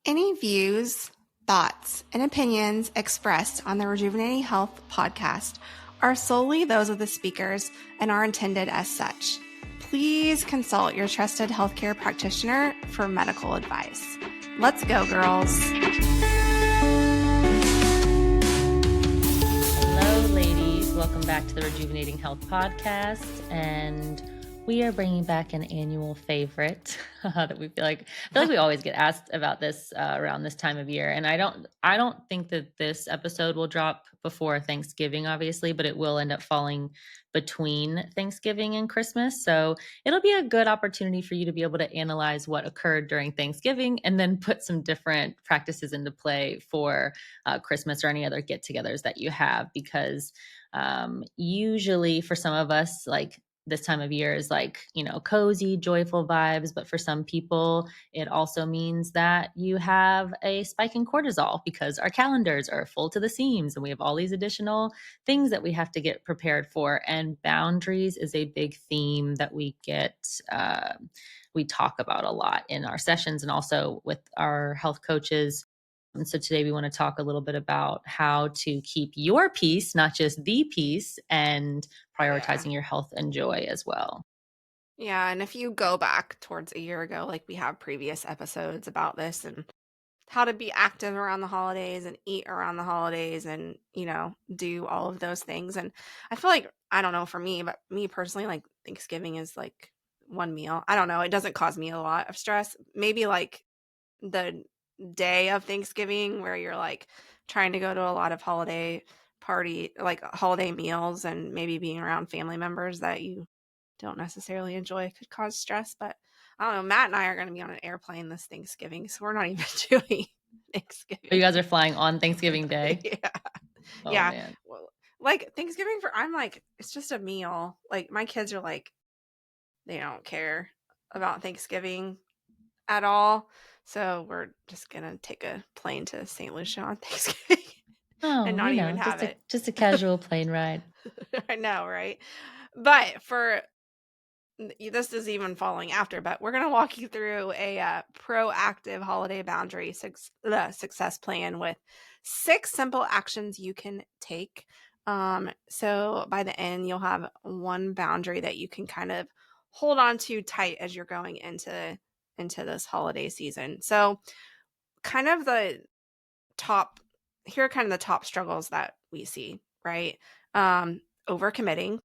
Any views, thoughts, and opinions expressed on the Rejuvenating Health podcast are solely those of the speakers and are intended as such. Please consult your trusted healthcare practitioner for medical advice. Let's go, girls. Hello, ladies. Welcome back to the Rejuvenating Health podcast. And we are bringing back an annual favorite that we feel like we always get asked about this around this time of year. And I don't think that this episode will drop before Thanksgiving, obviously, but it will end up falling between Thanksgiving and Christmas. So it'll be a good opportunity for you to be able to analyze what occurred during Thanksgiving and then put some different practices into play for Christmas or any other get-togethers that you have, because usually for some of us, like, this time of year is like, cozy, joyful vibes. But for some people, it also means that you have a spike in cortisol because our calendars are full to the seams and we have all these additional things that we have to get prepared for. And boundaries is a big theme that we talk about a lot in our sessions and also with our health coaches. And so today we want to talk a little bit about how to keep your peace, not just the peace, and prioritizing your health and joy as well. Yeah, and if you go back towards a year ago, like we have previous episodes about this and how to be active around the holidays and eat around the holidays and, do all of those things. And I feel like, I don't know for me, but me personally, like Thanksgiving is like one meal. I don't know. It doesn't cause me a lot of stress. Maybe like the day of Thanksgiving where you're like trying to go to a lot of holiday meals and maybe being around family members that you don't necessarily enjoy could cause stress. But I don't know. Matt and I are going to be on an airplane this Thanksgiving, so we're not even doing Thanksgiving. Oh, you guys are flying on Thanksgiving Day? Yeah. Oh, yeah. man. Well, like Thanksgiving I'm like, it's just a meal. Like my kids are like, they don't care about Thanksgiving at all. So we're just going to take a plane to St. Lucia on Thanksgiving and Oh, not even have it. just a casual plane ride. I know, right? But this is even following after, but we're going to walk you through a proactive holiday boundary success plan with 6 simple actions you can take. So by the end, you'll have one boundary that you can kind of hold on to tight as you're going into this holiday season. So kind of here are kind of the top struggles that we see, right? Overcommitting,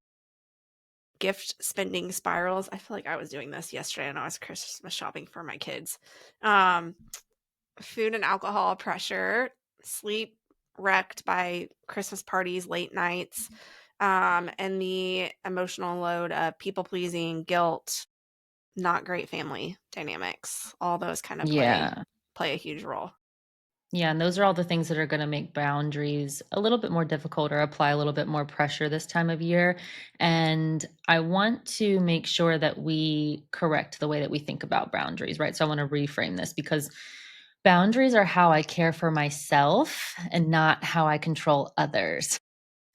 gift spending spirals. I feel like I was doing this yesterday and I was Christmas shopping for my kids. Food and alcohol pressure, sleep wrecked by Christmas parties, late nights, and the emotional load of people pleasing, guilt, not great family dynamics. All those kind of play a huge role. Yeah, and those are all the things that are going to make boundaries a little bit more difficult or apply a little bit more pressure this time of year. And I want to make sure that we correct the way that we think about boundaries, right? So I want to reframe this, because boundaries are how I care for myself and not how I control others.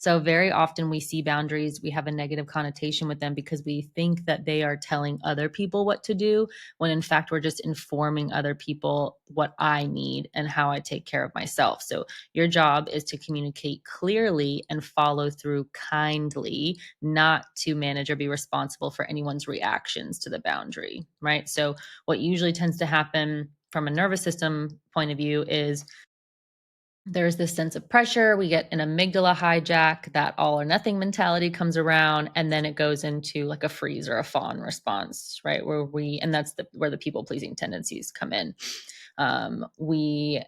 So very often we see boundaries, we have a negative connotation with them because we think that they are telling other people what to do, when in fact we're just informing other people what I need and how I take care of myself. So your job is to communicate clearly and follow through kindly, not to manage or be responsible for anyone's reactions to the boundary, right? So what usually tends to happen from a nervous system point of view is there's this sense of pressure. We get an amygdala hijack, that all or nothing mentality comes around, and then it goes into like a freeze or a fawn response, right? And that's where the people pleasing tendencies come in. We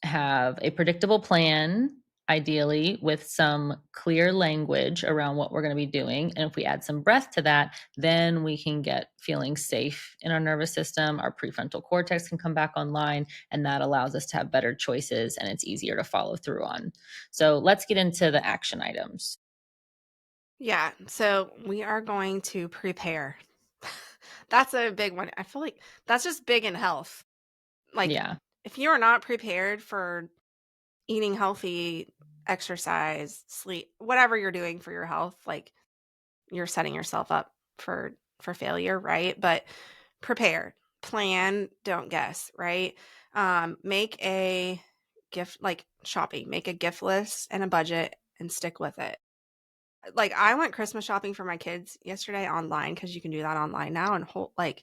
have a predictable plan, ideally with some clear language around what we're going to be doing. And if we add some breath to that, then we can get feeling safe in our nervous system. Our prefrontal cortex can come back online, and that allows us to have better choices, and it's easier to follow through on. So let's get into the action items. Yeah, so we are going to prepare. That's a big one. I feel like that's just big in health. Like, if you are not prepared for eating healthy, exercise, sleep, whatever you're doing for your health, like you're setting yourself up for failure, right? But prepare, plan, don't guess, right? Make a gift like shopping, make a gift list and a budget and stick with it. Like I went Christmas shopping for my kids yesterday online because you can do that online now and like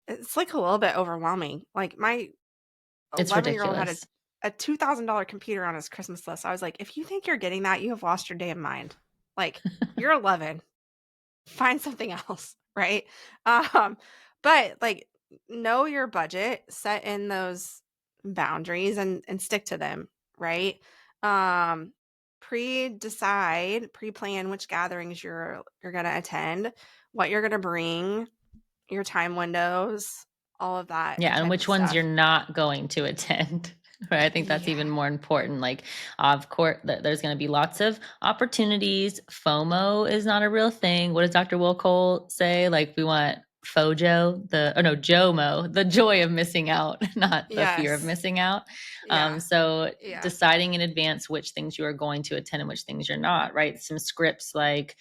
it's like a little bit overwhelming. Like my It's 11-year-old had ridiculous. a $2,000 computer on his Christmas list. I was like, if you think you're getting that, you have lost your damn mind. Like you're 11, find something else, right? Um, but like know your budget, set in those boundaries and stick to them, right? Um, pre-plan which gatherings you're gonna attend, what you're gonna bring, your time windows, all of that Yeah, and type which of ones you're stuff. not going to attend. Right? I think that's Yeah. even more important. Like, of course, there's going to be lots of opportunities. FOMO is not a real thing. What does Dr. Will Cole say? Like, we want FOJO, no, JOMO, the joy of missing out, not the fear of Yes. missing out. Yeah. So Yeah. deciding in advance which things you are going to attend and which things you're not, right? Some scripts like,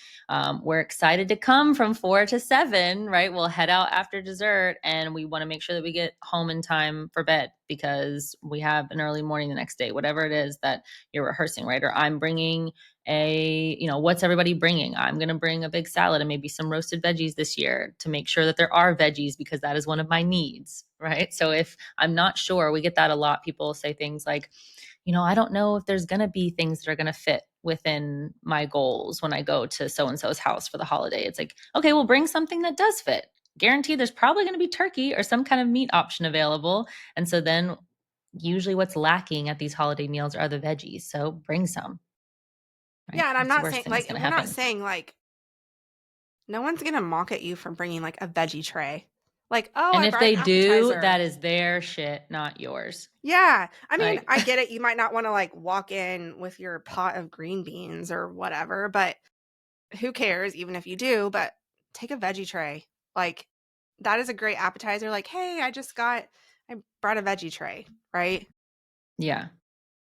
we're excited to come from 4 to 7, right? We'll head out after dessert and we want to make sure that we get home in time for bed because we have an early morning the next day, whatever it is that you're rehearsing, right? Or I'm bringing what's everybody bringing? I'm going to bring a big salad and maybe some roasted veggies this year to make sure that there are veggies because that is one of my needs, right? So if I'm not sure, we get that a lot. People say things like, I don't know if there's going to be things that are going to fit within my goals when I go to so and so's house for the holiday. It's like, okay, well, bring something that does fit. Guarantee there's probably going to be turkey or some kind of meat option available. And so then usually what's lacking at these holiday meals are the veggies. So bring some, right? Yeah, and I'm What's the not worst saying thing that's like going to we're not happen? saying like no one's gonna mock at you for bringing like a veggie tray. Like, oh, And I if brought an they do, appetizer. that is their shit, not yours. Yeah. I mean, Like, I get it. You might not want to like walk in with your pot of green beans or whatever, but who cares, even if you do, but take a veggie tray. Like that is a great appetizer. Like, hey, I brought a veggie tray, right? yeah.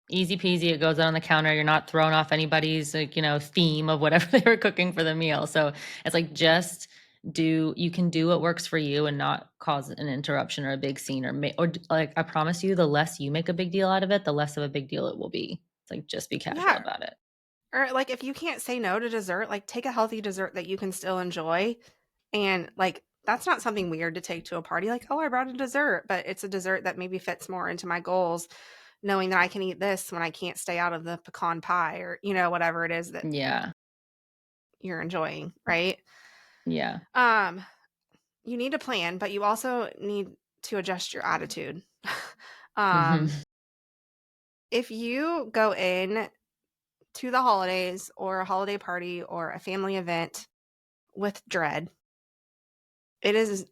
Easy peasy. It goes on the counter. You're not throwing off anybody's theme of whatever they were cooking for the meal. So it's like just you can do what works for you and not cause an interruption or a big scene like I promise you, the less you make a big deal out of it, the less of a big deal it will be. It's like just be casual Yeah. about it. Or like if you can't say no to dessert, like take a healthy dessert that you can still enjoy. And like that's not something weird to take to a party. Like, oh, I brought a dessert, but it's a dessert that maybe fits more into my goals, knowing that I can eat this when I can't stay out of the pecan pie or, whatever it is that Yeah. you're enjoying, right? Yeah. Um, you need to plan, but you also need to adjust your attitude. Hmm. um, if you go in to the holidays or a holiday party or a family event with dread, it is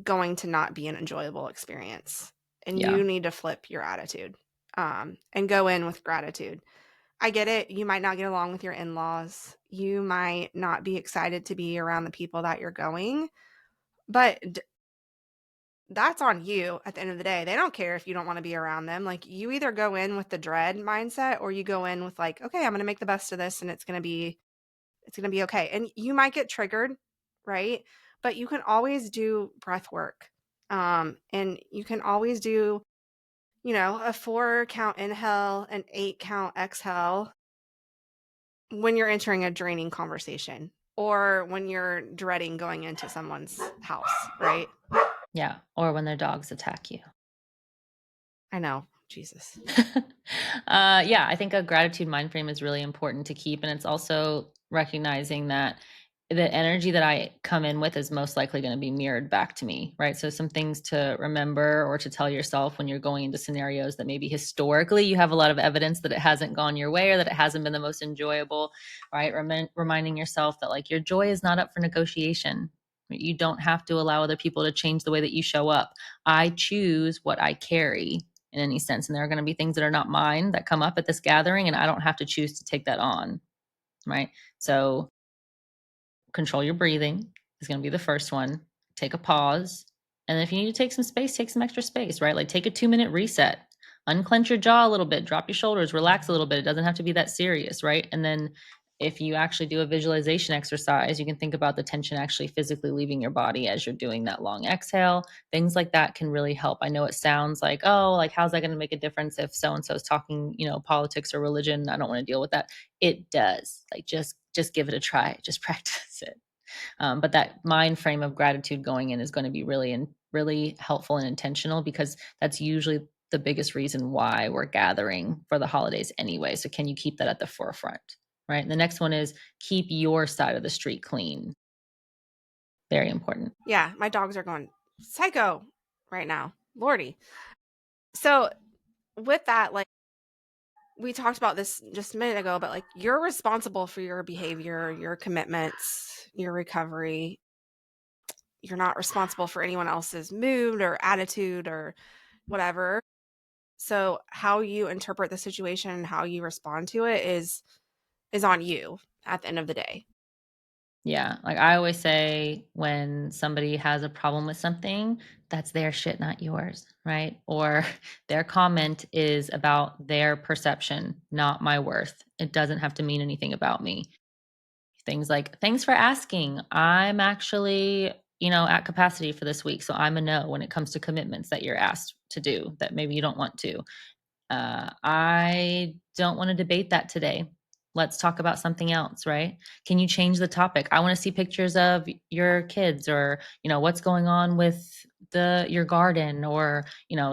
going to not be an enjoyable experience. And Yeah. you need to flip your attitude and go in with gratitude. I get it. You might not get along with your in laws. You might not be excited to be around the people that you're going, but that's on you at the end of the day. They don't care if you don't want to be around them. Like you either go in with the dread mindset or you go in with like, okay, I'm going to make the best of this and it's going to be okay. And you might get triggered, right? But you can always do breath work. And you can always do, a 4 count inhale and 8 count exhale when you're entering a draining conversation or when you're dreading going into someone's house, right? Yeah. Or when their dogs attack you. I know. Jesus. Yeah, I think a gratitude mind frame is really important to keep. And it's also recognizing that the energy that I come in with is most likely going to be mirrored back to me, right? So, some things to remember or to tell yourself when you're going into scenarios that maybe historically you have a lot of evidence that it hasn't gone your way or that it hasn't been the most enjoyable, right? Reminding yourself that like your joy is not up for negotiation. You don't have to allow other people to change the way that you show up. I choose what I carry in any sense. And there are going to be things that are not mine that come up at this gathering, and I don't have to choose to take that on. Right. So, control your breathing is going to be the first one. Take a pause. And if you need to take some space, take some extra space, right? Like take a 2-minute reset, unclench your jaw a little bit, drop your shoulders, relax a little bit. It doesn't have to be that serious, right? And then if you actually do a visualization exercise, you can think about the tension actually physically leaving your body as you're doing that long exhale. Things like that can really help. I know it sounds like, oh, like how's that going to make a difference if so and so is talking, politics or religion? I don't want to deal with that. It does. Like just give it a try. Just practice it. But that mind frame of gratitude going in is going to be really helpful and intentional, because that's usually the biggest reason why we're gathering for the holidays anyway. So can you keep that at the forefront? Right. And the next one is keep your side of the street clean. Very important. Yeah, my dogs are going psycho right now. Lordy. So with that, like we talked about this just a minute ago, but like you're responsible for your behavior, your commitments, your recovery. You're not responsible for anyone else's mood or attitude or whatever. So how you interpret the situation, how you respond to it is on you at the end of the day. Yeah. Like I always say, when somebody has a problem with something, that's their shit, not yours. Right. Or their comment is about their perception, not my worth. It doesn't have to mean anything about me. Things like, thanks for asking. I'm actually, at capacity for this week. So I'm a no when it comes to commitments that you're asked to do that maybe you don't want to. I don't want to debate that today. Let's talk about something else, right? Can you change the topic? I want to see pictures of your kids, or, what's going on with your garden, or,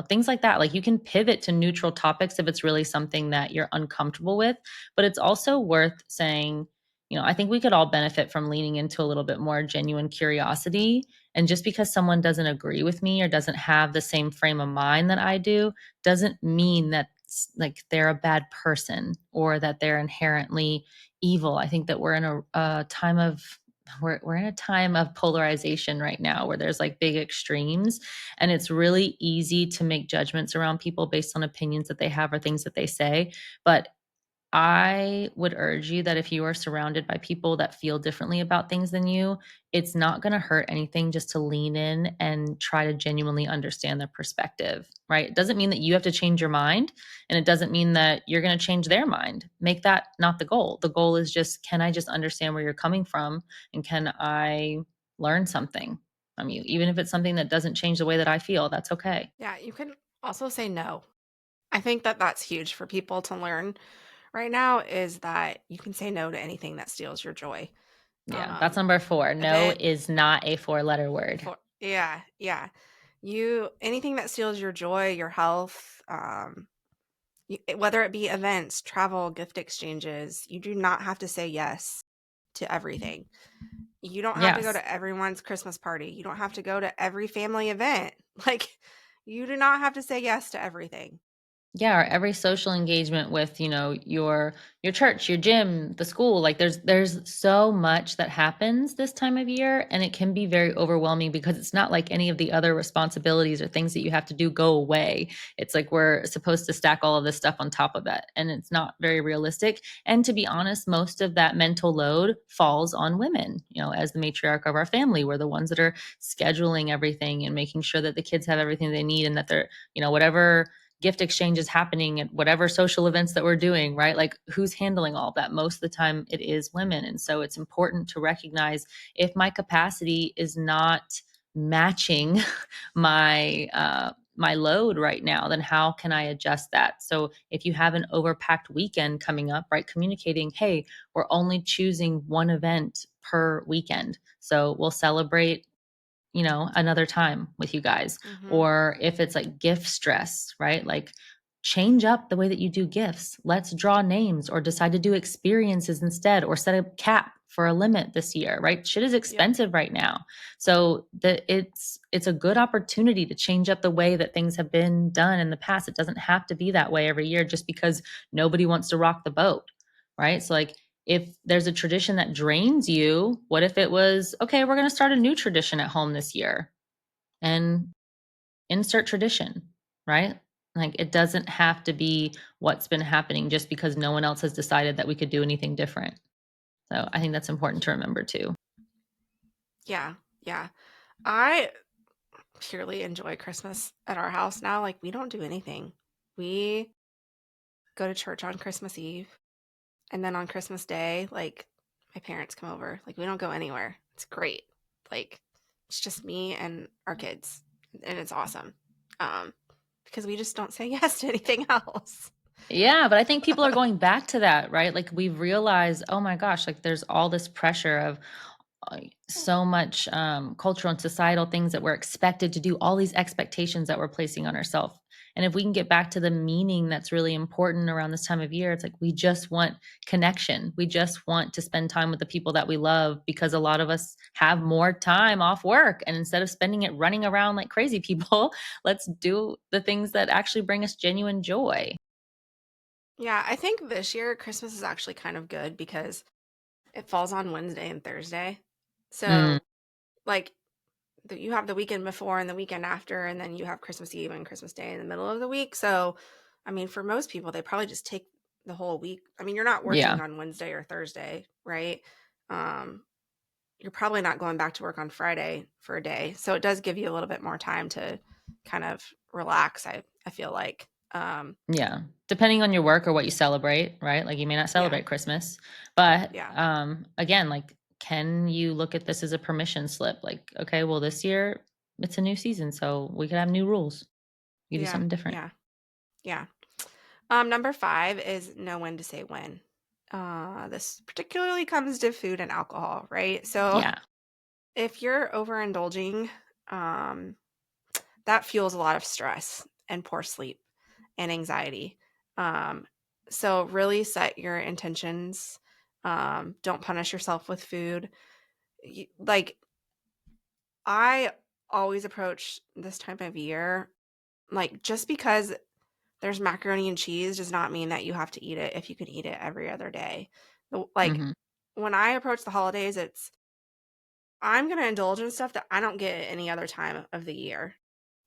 things like that. Like you can pivot to neutral topics if it's really something that you're uncomfortable with, but it's also worth saying, I think we could all benefit from leaning into a little bit more genuine curiosity. And just because someone doesn't agree with me or doesn't have the same frame of mind that I do, doesn't mean that like they're a bad person or that they're inherently evil. I think that we're in a time of we're in a time of polarization right now, where there's like big extremes, and it's really easy to make judgments around people based on opinions that they have or things that they say. But I would urge you that if you are surrounded by people that feel differently about things than you, it's not going to hurt anything just to lean in and try to genuinely understand their perspective, right? It doesn't mean that you have to change your mind, and it doesn't mean that you're going to change their mind. Make that not the goal. The goal is just, can I just understand where you're coming from, and can I learn something from you? Even if it's something that doesn't change the way that I feel, that's okay. Yeah, you can also say no. I think that that's huge for people to learn right now is that you can say no to anything that steals your joy. Yeah, that's Um, number 4. No event is not a four-letter word. for yeah, yeah. You anything that steals your joy, your health, whether it be events, travel, gift exchanges, you do not have to say yes to everything. You don't have to go Yes. to everyone's Christmas party. You don't have to go to every family event. Like you do not have to say yes to everything. Yeah, or every social engagement with, your church, your gym, the school. Like there's so much that happens this time of year, and it can be very overwhelming because it's not like any of the other responsibilities or things that you have to do go away. It's like we're supposed to stack all of this stuff on top of that, and it's not very realistic. And to be honest, most of that mental load falls on women. As the matriarch of our family, we're the ones that are scheduling everything and making sure that the kids have everything they need, and that they're, whatever gift exchanges happening at whatever social events that we're doing, right? Like who's handling all of that? Most of the time it is women. And so it's important to recognize, if my capacity is not matching my load right now, then how can I adjust that? So if you have an overpacked weekend coming up, right, communicating, hey, we're only choosing one event per weekend. So we'll celebrate, another time with you guys. Mhm. Or if it's like gift stress, right? Like change up the way that you do gifts. Let's draw names or decide to do experiences instead, or set a cap for a limit this year, right? Shit is Yep. expensive right now. So it's a good opportunity to change up the way that things have been done in the past. It doesn't have to be that way every year just because nobody wants to rock the boat, right? So like, if there's a tradition that drains you, what if it was, okay, we're going to start a new tradition at home this year, and insert tradition, right? Like it doesn't have to be what's been happening just because no one else has decided that we could do anything different. So I think that's important Y- to remember too. Yeah. Yeah. I purely enjoy Christmas at our house now. Like we don't do anything. We go to church on Christmas Eve And then on Christmas Day, like my parents come over. Like we don't go anywhere. It's great. Like it's just me and our kids, and it's awesome. Um, because we just don't say yes to anything else. Yeah, but I think people are going back to that, right? Like we've realized, oh my gosh, like there's all this pressure of so much cultural and societal things that we're expected to do, all these expectations that we're placing on ourselves. And if we can get back to the meaning that's really important around this time of year, it's like we just want connection. We just want to spend time with the people that we love because a lot of us have more time off work. And instead of spending it running around like crazy people, let's do the things that actually bring us genuine joy. Yeah, I think this year Christmas is actually kind of good because it falls on Wednesday and Thursday. Mm, So, like, you have the weekend before and the weekend after, and then you have Christmas Eve and Christmas Day in the middle of the week. So, I mean, for most people, they probably just take the whole week. I mean, you're not yeah. working on Wednesday or Thursday, right? Um, you're probably not going back to work on Friday for a day. So it does give you a little bit more time to kind of relax, I feel like. Yeah. Depending on your work or what you celebrate, right? Like you may not Yeah, celebrate Christmas, but yeah, again, like can you look at this as a permission slip? Like, okay, well this year it's a new season, so we could have new rules. You do yeah, something different. yeah, yeah. Number 5 is know when to say when. This particularly comes to food and alcohol, right? So Yeah. if you're overindulging, um, that fuels a lot of stress and poor sleep and anxiety. Um, so really set your intentions. Don't punish yourself with food. Like I always approach this time of year, like just because there's macaroni and cheese does not mean that you have to eat it if you can eat it every other day. Like Mhm. when I approach the holidays, it's I'm gonna indulge in stuff that I don't get any other time of the year.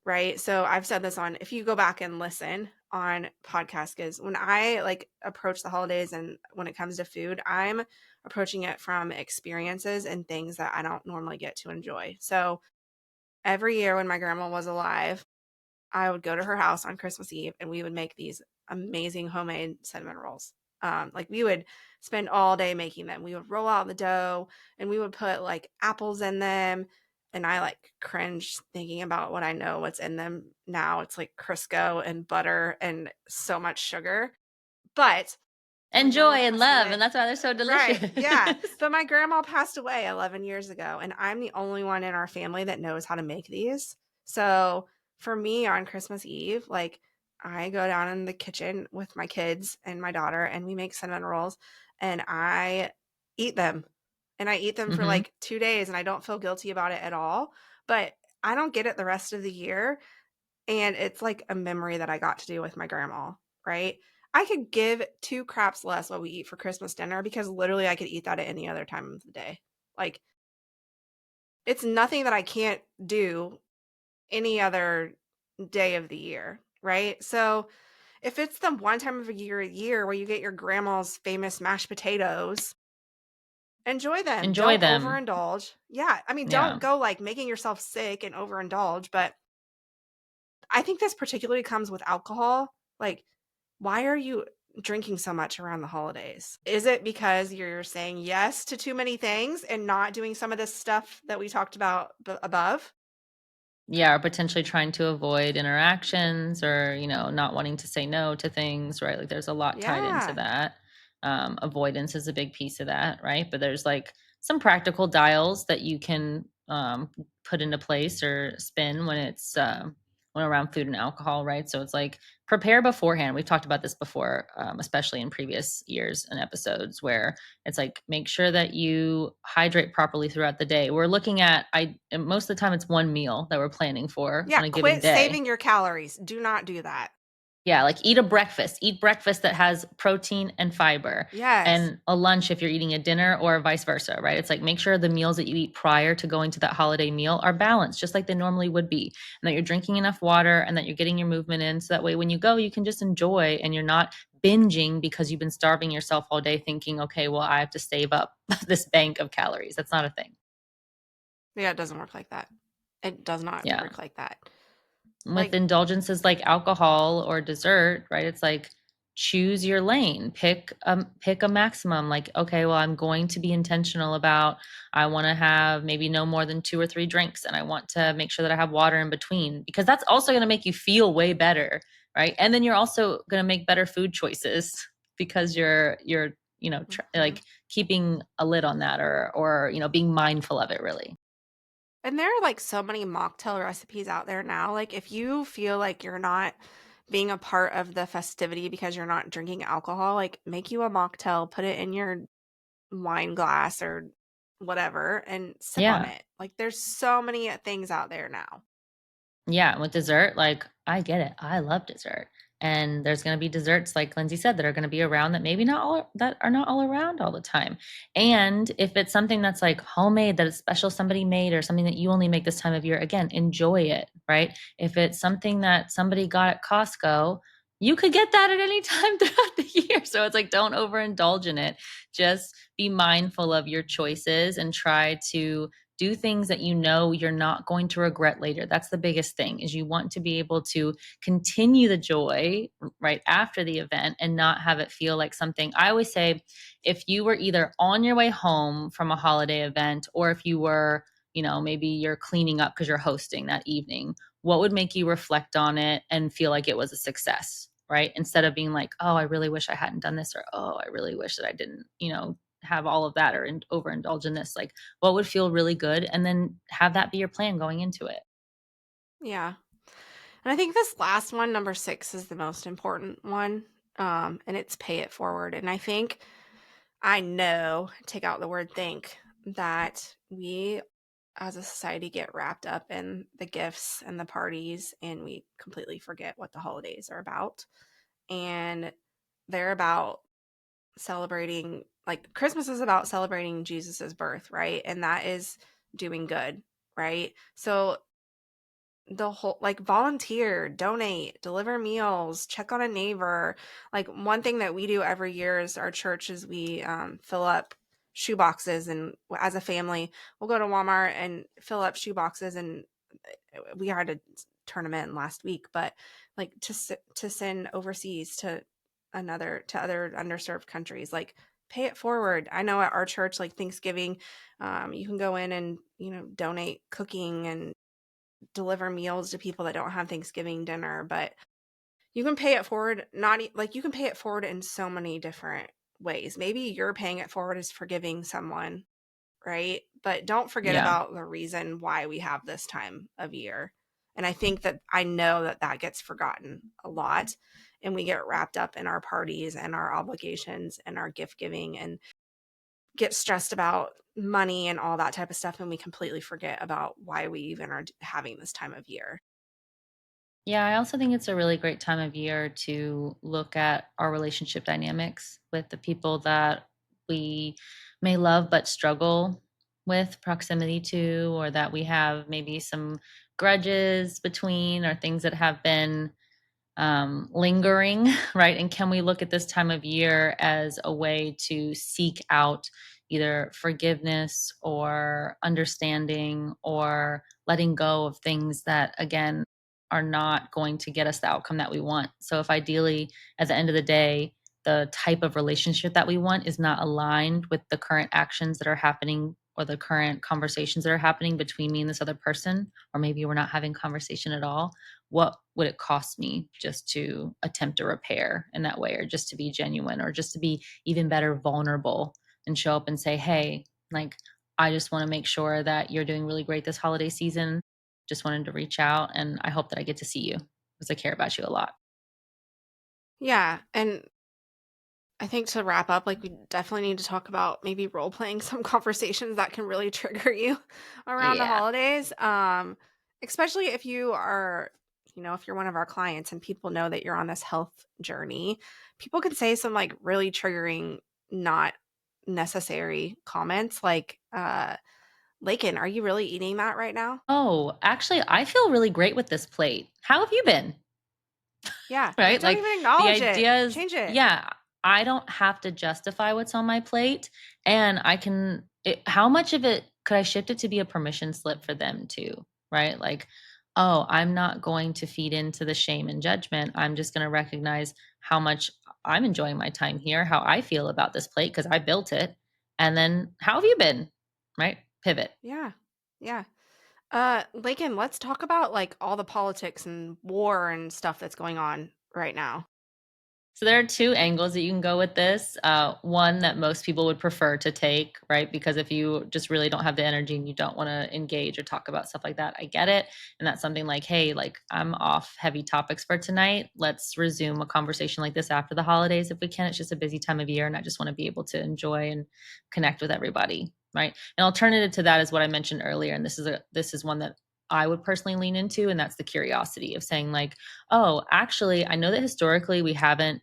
Right? So I've said this on if you go back and listen on podcast is when I like approach the holidays and when it comes to food, I'm approaching it from experiences and things that I don't normally get to enjoy. So every year when my grandma was alive, I would go to her house on Christmas Eve and we would make these amazing homemade cinnamon rolls. Like we would spend all day making them. We would roll out the dough and we would put like apples in them. And I like cringe thinking about what I know what's in them now. It's like Crisco and butter and so much sugar. But my And joy grandma and passed love, away. and that's why they're so Right. delicious. Yeah. But my grandma passed away 11 years ago, and I'm the only one in our family that knows how to make these. So for me on Christmas Eve, like I go down in the kitchen with my kids and my daughter, and we make cinnamon rolls, and I eat them. And I eat them for Mhm. like 2 days, and I don't feel guilty about it at all. But I don't get it the rest of the year. And it's like a memory that I got to do with my grandma, right? I could give 2 craps less what we eat for Christmas dinner because literally I could eat that at any other time of the day. Like, it's nothing that I can't do any other day of the year, right? So, if it's the one time of a year where you get your grandma's famous mashed potatoes, enjoy them. Enjoy Don't them. overindulge. Yeah, I mean, Yeah. don't go like making yourself sick and overindulge, but I think this particularly comes with alcohol. Like, why are you drinking so much around the holidays? Is it because you're saying yes to too many things and not doing some of this stuff that we talked about above? Yeah, or potentially trying to avoid interactions or, not wanting to say no to things, right? Like there's a lot tied into Yeah. that. Avoidance is a big piece of that, right? But there's like some practical dials that you can put into place or spin when around food and alcohol, right? So it's like prepare beforehand. We've talked about this before, especially in previous years and episodes where it's like make sure that you hydrate properly throughout the day. We're looking at I and most of the time it's one meal that we're planning for Yeah. on a given Quit day. saving your calories. Do not do that. Yeah, like eat a breakfast. Eat breakfast that has protein and fiber, Yes. and a lunch if you're eating a dinner or vice versa, right? It's like make sure the meals that you eat prior to going to that holiday meal are balanced, just like they normally would be, and that you're drinking enough water and that you're getting your movement in. So that way, when you go, you can just enjoy and you're not binging because you've been starving yourself all day thinking, okay, well, I have to save up this bank of calories. That's not a thing. Yeah. It doesn't work like that. It does not Yeah. work like that. With Like, indulgences like alcohol or dessert, right? It's like choose your lane, pick a maximum, like, okay, well, I'm going to be intentional about, I want to have maybe no more than 2 or 3 drinks, and I want to make sure that I have water in between, because that's also going to make you feel way better, right? And then you're also going to make better food choices because you're Mhm. like keeping a lid on that, or being mindful of it, really. And there are, like, so many mocktail recipes out there now, like, if you feel like you're not being a part of the festivity because you're not drinking alcohol, like, make you a mocktail, put it in your wine glass or whatever, and sip on Yeah. it. Like, there's so many things out there now. Yeah, and with dessert, like, I get it. I love dessert. And there's going to be desserts, like Lindsay said, that are going to be around that maybe not all that are not all around all the time. And if it's something that's like homemade, that is special, somebody made, or something that you only make this time of year, again, enjoy it, right? If it's something that somebody got at Costco, you could get that at any time throughout the year. So it's like, don't overindulge in it. Just be mindful of your choices and try to do things that you know you're not going to regret later. That's the biggest thing, is you want to be able to continue the joy right after the event and not have it feel like something. I always say, if you were either on your way home from a holiday event, or if you were, maybe you're cleaning up because you're hosting that evening, what would make you reflect on it and feel like it was a success, right? Instead of being like, oh, I really wish I hadn't done this, or oh, I really wish that I didn't, have all of that, or overindulge in this. Like, what would feel really good, and then have that be your plan going into it. Yeah. And I think this last one, number 6, is the most important one, and it's pay it forward. And I know, take out the word think, that we as a society get wrapped up in the gifts and the parties, and we completely forget what the holidays are about. And they're about celebrating, like, Christmas is about celebrating Jesus's birth, right? And that is doing good, right? So the whole, like, volunteer, donate, deliver meals, check on a neighbor. Like, one thing that we do every year is our church is we fill up shoe boxes, and as a family, we'll go to Walmart and fill up shoe boxes, and we had to turn them in last week, but like to send overseas to other underserved countries, like, pay it forward. I know at our church, like Thanksgiving, you can go in and donate cooking and deliver meals to people that don't have Thanksgiving dinner, but you can pay it forward. Not like, you can pay it forward in so many different ways. Maybe you're paying it forward as forgiving someone, right? But don't forget Yeah. about the reason why we have this time of year. And I think that I know that that gets forgotten a lot, and we get wrapped up in our parties and our obligations and our gift giving, and get stressed about money and all that type of stuff, and we completely forget about why we even are having this time of year. Yeah, I also think it's a really great time of year to look at our relationship dynamics with the people that we may love but struggle with proximity to, or that we have maybe some grudges between, or things that have been lingering, right? And can we look at this time of year as a way to seek out either forgiveness or understanding, or letting go of things that, again, are not going to get us the outcome that we want? So, if ideally, at the end of the day, the type of relationship that we want is not aligned with the current actions that are happening, or the current conversations that are happening between me and this other person, or maybe we're not having conversation at all, what would it cost me just to attempt a repair in that way, or just to be genuine, or just to be even better vulnerable and show up and say, hey, like, I just want to make sure that you're doing really great this holiday season. Just wanted to reach out, and I hope that I get to see you because I care about you a lot. Yeah, and I think to wrap up, like, we definitely need to talk about maybe role playing some conversations that can really trigger you around the Yeah. holidays. Especially if you are, if you're one of our clients and people know that you're on this health journey, people can say some, like, really triggering, not necessary comments, like, Lakin, are you really eating that right now? Oh, actually, I feel really great with this plate. How have you been? Yeah, like, Right? don't Like, even the acknowledge it. idea is, Change it. yeah, I don't have to justify what's on my plate, and how much of it could I shift it to be a permission slip for them too, right? Like, oh, I'm not going to feed into the shame and judgment. I'm just going to recognize how much I'm enjoying my time here, how I feel about this plate because I built it. And then how have you been? Right? Pivot. Yeah. Yeah. Lakin, let's talk about like all the politics and war and stuff that's going on right now. So there are two angles that you can go with this. One that most people would prefer to take, right? Because if you just really don't have the energy and you don't want to engage or talk about stuff like that, I get it. And that's something like, hey, like I'm off heavy topics for tonight. Let's resume a conversation like this after the holidays if we can. It's just a busy time of year, and I just want to be able to enjoy and connect with everybody, right? An alternative to that is what I mentioned earlier, and this is one that I would personally lean into, and that's the curiosity of saying like, oh, actually, I know that historically we haven't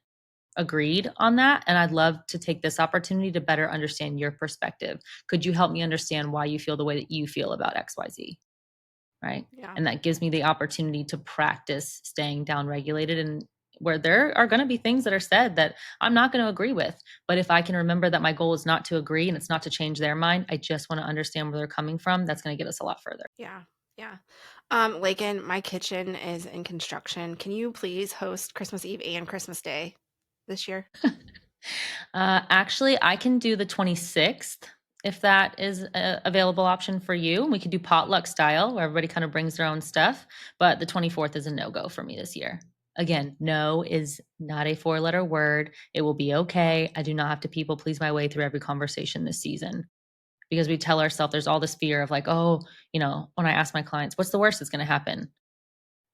agreed on that. And I'd love to take this opportunity to better understand your perspective. Could you help me understand why you feel the way that you feel about XYZ? Right. Yeah. And that gives me the opportunity to practice staying down regulated and where there are going to be things that are said that I'm not going to agree with. But if I can remember that my goal is not to agree and it's not to change their mind, I just want to understand where they're coming from. That's going to get us a lot further. Yeah. Yeah. Lakin, my kitchen is in construction. Can you please host Christmas Eve and Christmas Day this year? Actually, I can do the 26th if that is a available option for you. We could do potluck style where everybody kind of brings their own stuff, but the 24th is a no-go for me this year. Again, no is not a four-letter word. It will be okay. I do not have to people please my way through every conversation this season because we tell ourselves there's all this fear of like, oh, when I ask my clients, what's the worst that's going to happen?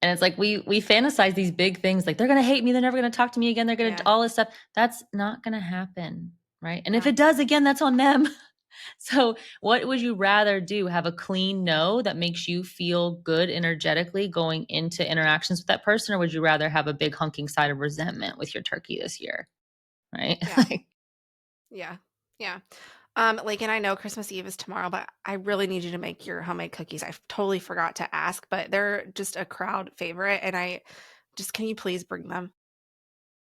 And it's like we fantasize these big things like they're gonna hate me, they're never gonna talk to me again, they're gonna Yeah. all this stuff. That's not gonna happen, right? And if Yeah. it does again, that's on them. So what would you rather do? Have a clean no that makes you feel good energetically going into interactions with that person, or would you rather have a big hunking side of resentment with your turkey this year? Right? Yeah. Yeah. Yeah. Like, and I know Christmas Eve is tomorrow, but I really need you to make your homemade cookies. I totally forgot to ask, but they're just a crowd favorite. And can you please bring them?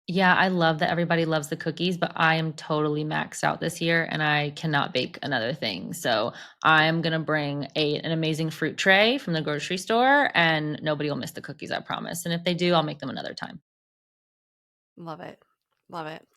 Yeah, I love that everybody loves the cookies, but I am totally maxed out this year and I cannot bake another thing. So I'm going to bring an amazing fruit tray from the grocery store and nobody will miss the cookies, I promise. And if they do, I'll make them another time. Love it. Love it.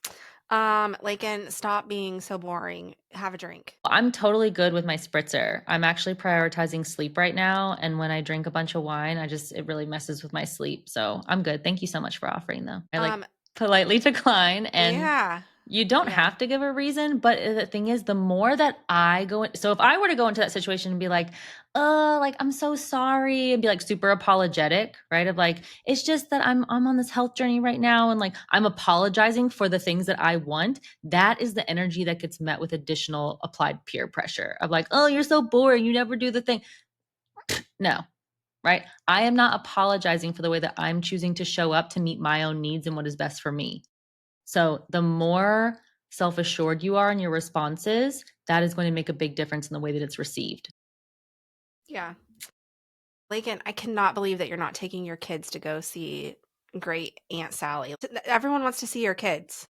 Lakin, stop being so boring. Have a drink. I'm totally good with my spritzer. I'm actually prioritizing sleep right now. And when I drink a bunch of wine, it really messes with my sleep. So I'm good. Thank you so much for offering, though. I like Um, politely decline. And yeah. you don't Yeah. have to give a reason, but the thing is, the more that I go in, so if I were to go into that situation and be like, like I'm so sorry, and be like super apologetic, right? Of like, it's just that I'm on this health journey right now, and like I'm apologizing for the things that I want. That is the energy that gets met with additional applied peer pressure of like, oh, you're so boring, you never do the thing. No, right? I am not apologizing for the way that I'm choosing to show up to meet my own needs and what is best for me. So the more self assured you are in your responses, that is going to make a big difference in the way that it's received. Yeah. Lakin, I cannot believe that you're not taking your kids to go see Great Aunt Sally. Everyone wants to see your kids.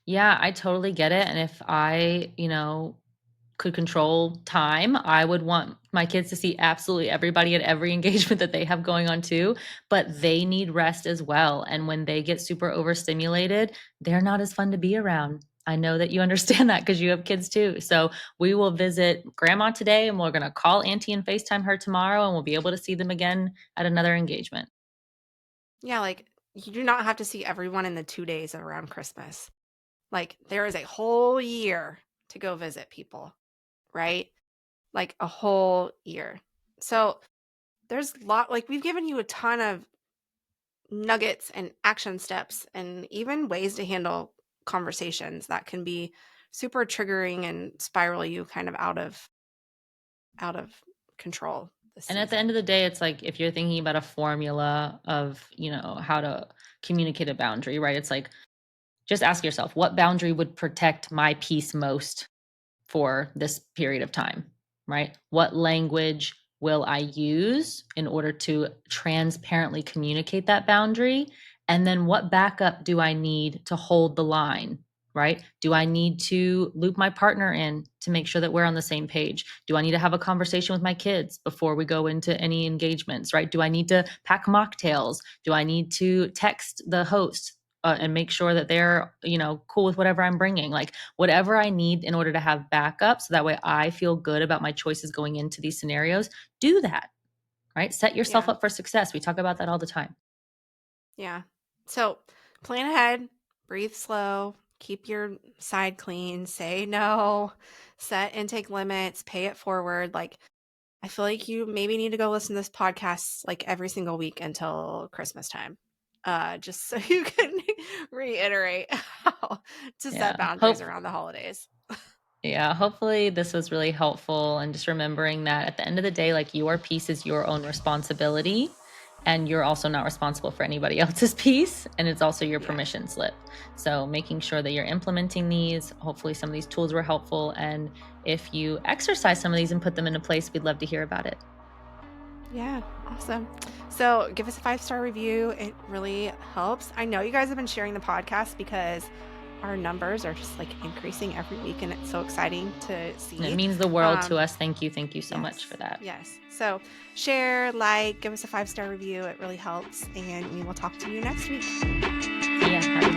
Yeah, I totally get it. And if I, could control time, I would want my kids to see absolutely everybody at every engagement that they have going on too, but they need rest as well. And when they get super overstimulated, they're not as fun to be around. I know that you understand that because you have kids too. So we will visit grandma today and we're going to call auntie and FaceTime her tomorrow and we'll be able to see them again at another engagement. Yeah, like you do not have to see everyone in the 2 days around Christmas. Like there is a whole year to go visit people, right? Like a whole year. So there's like we've given you a ton of nuggets and action steps and even ways to handle conversations that can be super triggering and spiral you kind of out of control this And at the end season. of the day, it's like if you're thinking about a formula of, how to communicate a boundary, right? It's like just ask yourself, what boundary would protect my peace most for this period of time, right? What language will I use in order to transparently communicate that boundary? And then what backup do I need to hold the line, right? Do I need to loop my partner in to make sure that we're on the same page? Do I need to have a conversation with my kids before we go into any engagements, right? Do I need to pack mocktails? Do I need to text the host and make sure that they're, cool with whatever I'm bringing? Like whatever I need in order to have backup so that way I feel good about my choices going into these scenarios, do that, right? Set yourself Yeah. up for success. We talk about that all the time. Yeah. So plan ahead, breathe slow, keep your side clean, say no, set intake limits, pay it forward. Like, I feel like you maybe need to go listen to this podcast like every single week until Christmas time. Just so you can reiterate how to set Yeah. boundaries around the holidays. Yeah, hopefully this was really helpful and just remembering that at the end of the day, like your piece is your own responsibility and you're also not responsible for anybody else's piece and it's also your Yeah. permission slip. So making sure that you're implementing these, hopefully some of these tools were helpful and if you exercise some of these and put them into place, we'd love to hear about it. Yeah, awesome. So give us a 5-star review. It really helps. I know you guys have been sharing the podcast because our numbers are just like increasing every week and it's so exciting to And it see. means the world to Um, us. Thank you. Thank you so much for yes, that. yes. So share, like, give us a 5-star review. It really helps. And we will talk to you next week. See ya. Happy